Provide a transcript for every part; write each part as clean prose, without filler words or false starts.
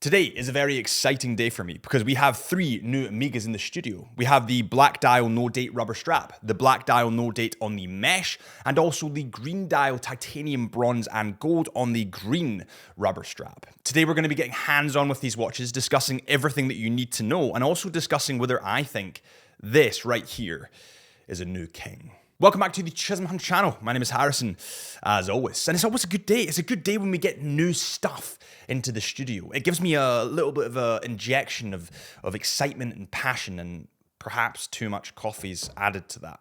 Today is a very exciting day for me because we have three new Omegas in the studio. We have the black dial no date rubber strap, the black dial no date on the mesh, and also the green dial titanium bronze and gold on the green rubber strap. Today we're going to be getting hands-on with these watches, discussing everything that you need to know, and also discussing whether I think this right here is a new king. Welcome back to the Chisholm Hunter channel. My name is Harrison, as always. And it's always a good day. It's a good day when we get new stuff into the studio. It gives me a little bit of an injection of excitement and passion, and perhaps too much coffee's added to that.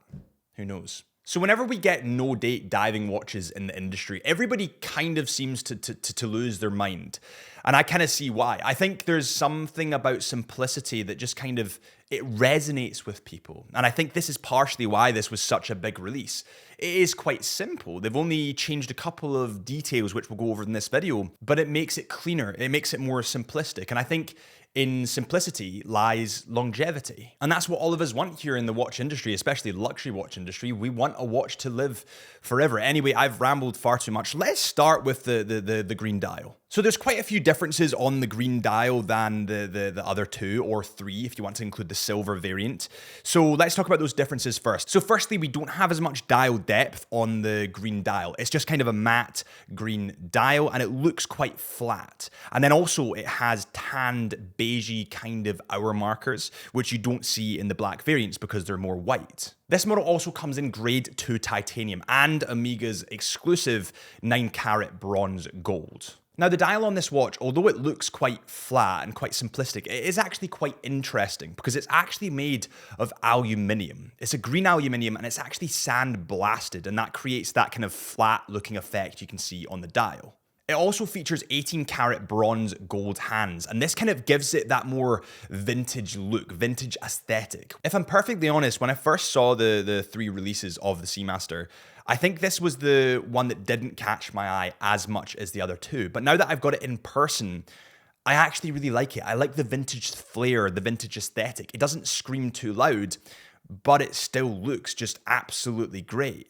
Who knows? So whenever we get no-date diving watches in the industry, everybody kind of seems to lose their mind. And I kind of see why. I think there's something about simplicity that just kind of, it resonates with people. And I think this is partially why this was such a big release. It is quite simple. They've only changed a couple of details, which we'll go over in this video, but it makes it cleaner. It makes it more simplistic. And I think in simplicity lies longevity. And that's what all of us want here in the watch industry, especially the luxury watch industry. We want a watch to live forever. Anyway, I've rambled far too much. Let's start with the green dial. So there's quite a few differences on the green dial than the other two or three, if you want to include the silver variant. So let's talk about those differences first. So firstly, we don't have as much dial depth on the green dial. It's just kind of a matte green dial, and it looks quite flat. And then also it has tanned beigey kind of hour markers, which you don't see in the black variants because they're more white. This model also comes in grade 2 titanium and Omega's exclusive 9-carat bronze gold. Now, the dial on this watch, although it looks quite flat and quite simplistic, it is actually quite interesting because it's actually made of aluminium. It's a green aluminium and it's actually sandblasted, and that creates that kind of flat looking effect you can see on the dial. It also features 18-carat bronze gold hands, and this kind of gives it that more vintage look, vintage aesthetic. If I'm perfectly honest, when I first saw the three releases of the Seamaster, I think this was the one that didn't catch my eye as much as the other two. But now that I've got it in person, I actually really like it. I like the vintage flair, the vintage aesthetic. It doesn't scream too loud, but it still looks just absolutely great.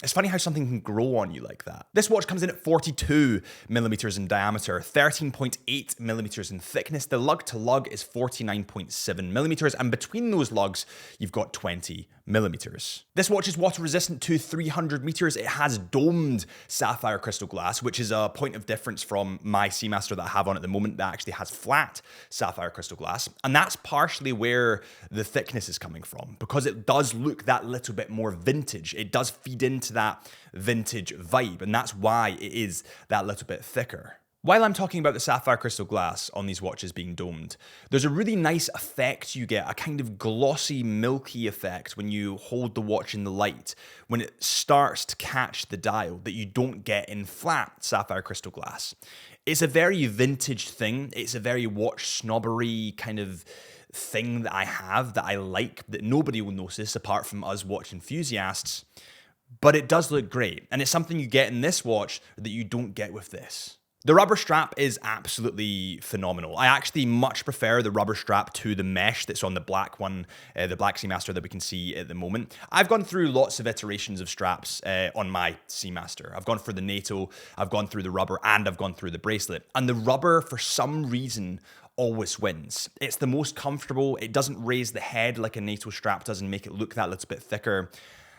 It's funny how something can grow on you like that. This watch comes in at 42 millimeters in diameter, 13.8 millimeters in thickness. The lug to lug is 49.7 millimeters, and between those lugs, you've got 20 millimeters. This watch is water resistant to 300 meters. It has domed sapphire crystal glass, which is a point of difference from my Seamaster that I have on at the moment that actually has flat sapphire crystal glass. And that's partially where the thickness is coming from, because it does look that little bit more vintage. It does feed into that vintage vibe, and that's why it is that little bit thicker. While I'm talking about the sapphire crystal glass on these watches being domed, there's a really nice effect you get, a kind of glossy, milky effect when you hold the watch in the light, when it starts to catch the dial, that you don't get in flat sapphire crystal glass. It's a very vintage thing. It's a very watch snobbery kind of thing that I have, that I like, that nobody will notice apart from us watch enthusiasts. But it does look great, and it's something you get in this watch that you don't get with this. The rubber strap is absolutely phenomenal. I actually much prefer the rubber strap to the mesh that's on the black one, the black Seamaster that we can see at the moment. I've gone through lots of iterations of straps on my Seamaster. I've gone through the NATO, I've gone through the rubber, and I've gone through the bracelet. And the rubber, for some reason, always wins. It's the most comfortable. It doesn't raise the head like a NATO strap does and make it look that little bit thicker.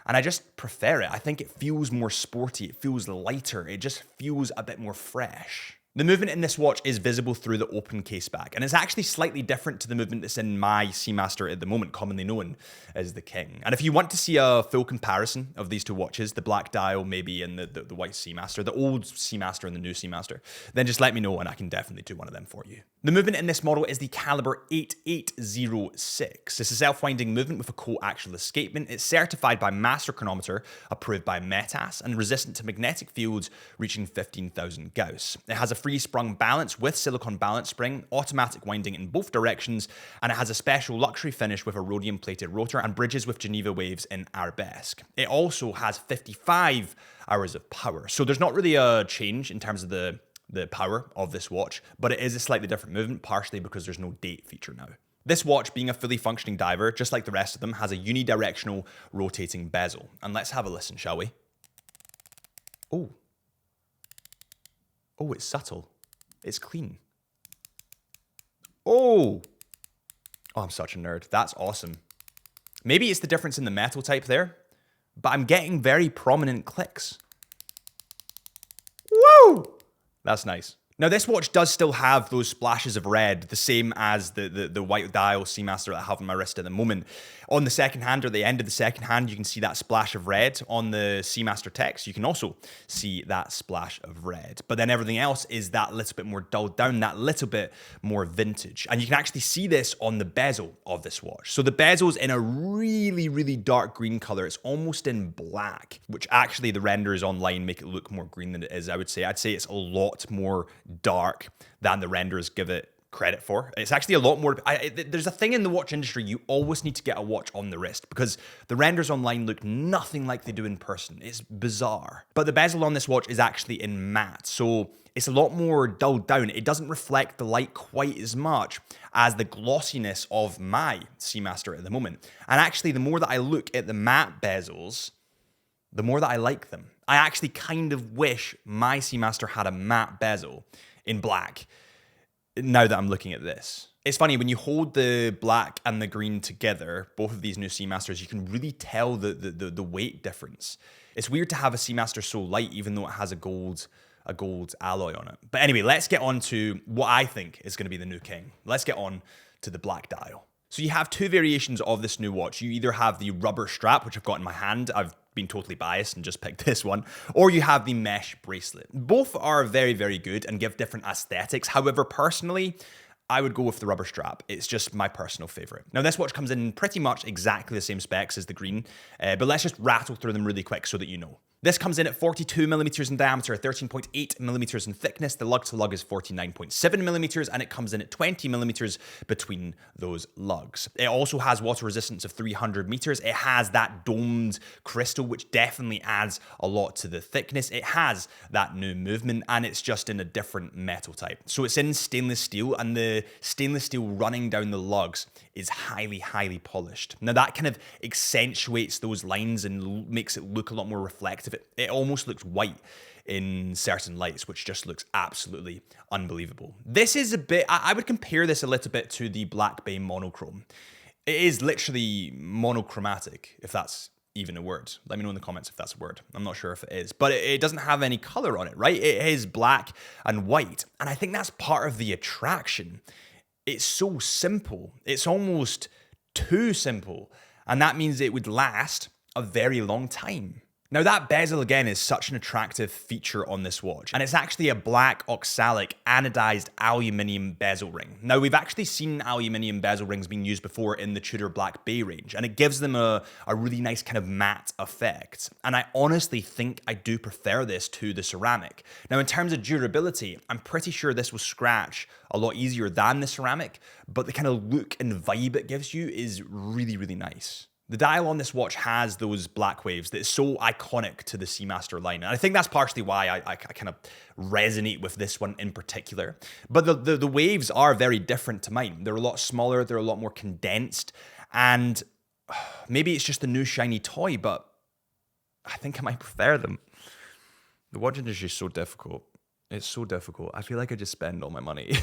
And I just prefer it. I think it feels more sporty. It feels lighter. It just feels a bit more fresh. The movement in this watch is visible through the open case back, and it's actually slightly different to the movement that's in my Seamaster at the moment, commonly known as the King. And if you want to see a full comparison of these two watches, the black dial maybe and the white Seamaster, the old Seamaster and the new Seamaster, then just let me know and I can definitely do one of them for you. The movement in this model is the caliber 8806. It's a self-winding movement with a coaxial escapement. It's certified by Master Chronometer, approved by METAS, and resistant to magnetic fields reaching 15,000 Gauss. It has a free-sprung balance with silicone balance spring, automatic winding in both directions, and it has a special luxury finish with a rhodium-plated rotor and bridges with Geneva waves in arabesque. It also has 55 hours of power, so there's not really a change in terms of the power of this watch, but it is a slightly different movement, partially because there's no date feature now. This watch, being a fully functioning diver, just like the rest of them, has a unidirectional rotating bezel. And let's have a listen, shall we? Oh, it's subtle. It's clean. Oh, I'm such a nerd. That's awesome. Maybe it's the difference in the metal type there, but I'm getting very prominent clicks. Woo! That's nice. Now, this watch does still have those splashes of red, the same as the white dial Seamaster that I have on my wrist at the moment. On the second hand, or the end of the second hand, you can see that splash of red. On the Seamaster text, you can also see that splash of red. But then everything else is that little bit more dulled down, that little bit more vintage. And you can actually see this on the bezel of this watch. So the bezel's in a really, really dark green color. It's almost in black, which actually the renders online make it look more green than it is, I would say. I'd say it's a lot more dark than the renders give it credit for. It's actually a lot more. There's a thing in the watch industry, you always need to get a watch on the wrist because the renders online look nothing like they do in person. It's bizarre. But the bezel on this watch is actually in matte, so it's a lot more dulled down. It doesn't reflect the light quite as much as the glossiness of my Seamaster at the moment. And actually, the more that I look at the matte bezels, the more that I like them. I actually kind of wish my Seamaster had a matte bezel in black now that I'm looking at this. It's funny, when you hold the black and the green together, both of these new Seamasters, you can really tell the weight difference. It's weird to have a Seamaster so light, even though it has a gold alloy on it. But anyway, let's get on to what I think is going to be the new king. Let's get on to the black dial. So you have two variations of this new watch. You either have the rubber strap, which I've got in my hand. I've been totally biased and just picked this one, or you have the mesh bracelet. Both are very, very good and give different aesthetics. However, personally, I would go with the rubber strap. It's just my personal favorite. Now, this watch comes in pretty much exactly the same specs as the green, but let's just rattle through them really quick so that you know. This comes in at 42 millimeters in diameter, 13.8 millimeters in thickness. The lug to lug is 49.7 millimeters, and it comes in at 20 millimeters between those lugs. It also has water resistance of 300 meters. It has that domed crystal, which definitely adds a lot to the thickness. It has that new movement, and it's just in a different metal type. So it's in stainless steel, and the stainless steel running down the lugs is highly, highly polished. Now that kind of accentuates those lines and makes it look a lot more reflective. It almost looks white in certain lights, which just looks absolutely unbelievable. This is a bit, I would compare this a little bit to the Black Bay monochrome. It is literally monochromatic, if that's even a word. Let me know in the comments if that's a word. I'm not sure if it is, but it doesn't have any color on it, right? It is black and white. And I think that's part of the attraction. It's so simple. It's almost too simple. And that means it would last a very long time. Now that bezel again is such an attractive feature on this watch, and it's actually a black oxalic anodized aluminium bezel ring. Now we've actually seen aluminium bezel rings being used before in the Tudor Black Bay range, and it gives them a really nice kind of matte effect. And I honestly think I do prefer this to the ceramic. Now in terms of durability, I'm pretty sure this will scratch a lot easier than the ceramic, but the kind of look and vibe it gives you is really, really nice. The dial on this watch has those black waves that is so iconic to the Seamaster line. And I think that's partially why I kind of resonate with this one in particular. But the waves are very different to mine. They're a lot smaller, they're a lot more condensed. And maybe it's just a new shiny toy, but I think I might prefer them. The watch industry is so difficult. It's so difficult. I feel like I just spend all my money.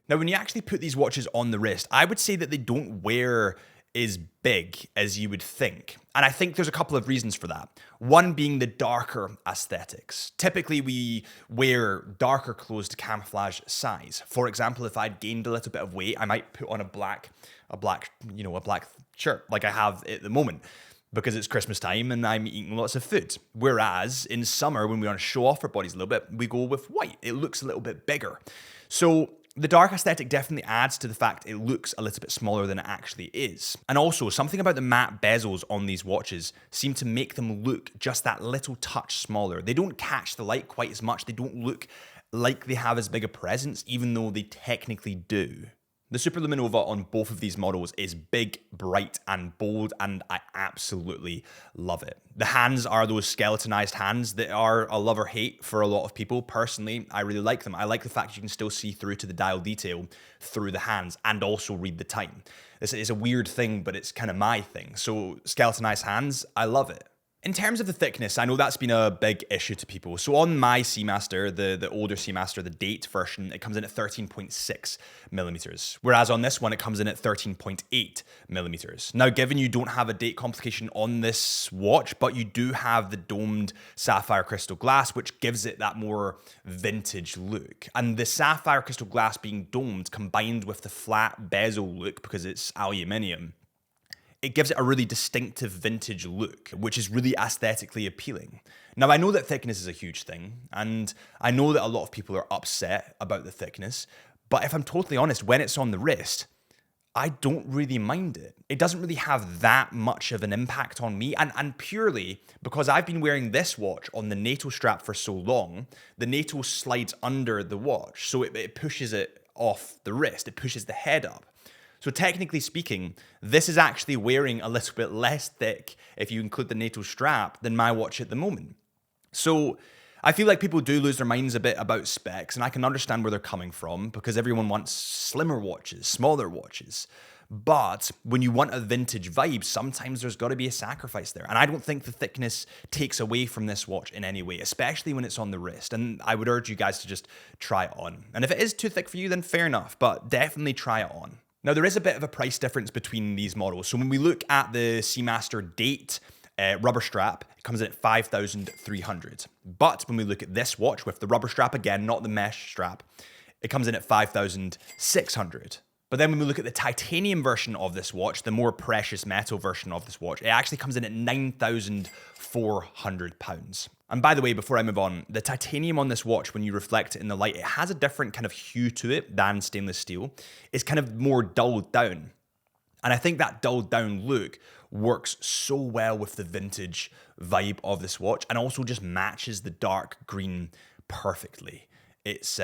Now, when you actually put these watches on the wrist, I would say that they don't wear as big as you would think. And I think there's a couple of reasons for that. One being the darker aesthetics. Typically, we wear darker clothes to camouflage size. For example, if I'd gained a little bit of weight, I might put on a black shirt like I have at the moment, because it's Christmas time and I'm eating lots of food. Whereas in summer, when we want to show off our bodies a little bit, we go with white. It looks a little bit bigger. So the dark aesthetic definitely adds to the fact it looks a little bit smaller than it actually is. And also, something about the matte bezels on these watches seem to make them look just that little touch smaller. They don't catch the light quite as much. They don't look like they have as big a presence, even though they technically do. The Superluminova on both of these models is big, bright, and bold, and I absolutely love it. The hands are those skeletonized hands that are a love or hate for a lot of people. Personally, I really like them. I like the fact you can still see through to the dial detail through the hands and also read the time. This is a weird thing, but it's kind of my thing. So skeletonized hands, I love it. In terms of the thickness, I know that's been a big issue to people. So on my Seamaster, the older Seamaster, the date version, it comes in at 13.6 millimeters. Whereas on this one, it comes in at 13.8 millimeters. Now, given you don't have a date complication on this watch, but you do have the domed sapphire crystal glass, which gives it that more vintage look. And the sapphire crystal glass being domed combined with the flat bezel look, because it's aluminium, it gives it a really distinctive vintage look, which is really aesthetically appealing. Now, I know that thickness is a huge thing, and I know that a lot of people are upset about the thickness, but if I'm totally honest, when it's on the wrist, I don't really mind it. It doesn't really have that much of an impact on me, and purely because I've been wearing this watch on the NATO strap for so long, the NATO slides under the watch, so it pushes it off the wrist, it pushes the head up. So technically speaking, this is actually wearing a little bit less thick, if you include the NATO strap, than my watch at the moment. So I feel like people do lose their minds a bit about specs, and I can understand where they're coming from, because everyone wants slimmer watches, smaller watches. But when you want a vintage vibe, sometimes there's got to be a sacrifice there. And I don't think the thickness takes away from this watch in any way, especially when it's on the wrist. And I would urge you guys to just try it on. And if it is too thick for you, then fair enough, but definitely try it on. Now, there is a bit of a price difference between these models. So when we look at the Seamaster date rubber strap, it comes in at $5,300. But when we look at this watch with the rubber strap, again, not the mesh strap, it comes in at $5,600. But then when we look at the titanium version of this watch, the more precious metal version of this watch, it actually comes in at £9,400. And by the way, before I move on, the titanium on this watch, when you reflect it in the light, it has a different kind of hue to it than stainless steel. It's kind of more dulled down. And I think that dulled down look works so well with the vintage vibe of this watch, and also just matches the dark green perfectly. It's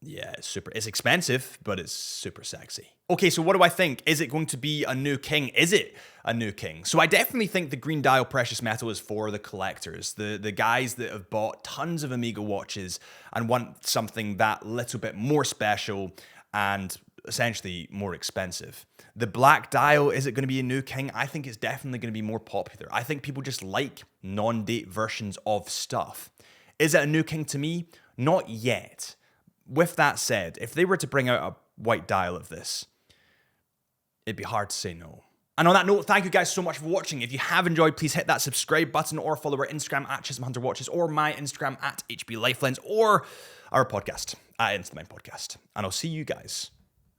yeah, it's expensive, but it's super sexy. Okay, so what do I think? Is it going to be a new king? Is it a new king? So I definitely think the green dial precious metal is for the collectors, the guys that have bought tons of Omega watches and want something that little bit more special and essentially more expensive. The black dial, is it going to be a new king? I think it's definitely going to be more popular. I think people just like non-date versions of stuff. Is it a new king to me? Not yet. With that said, if they were to bring out a white dial of this, it'd be hard to say no. And on that note, thank you guys so much for watching. If you have enjoyed, please hit that subscribe button or follow our Instagram at Chisholm Hunter Watches, or my Instagram at HB Lifelens, or our podcast at Instamind Podcast. And I'll see you guys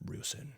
real soon.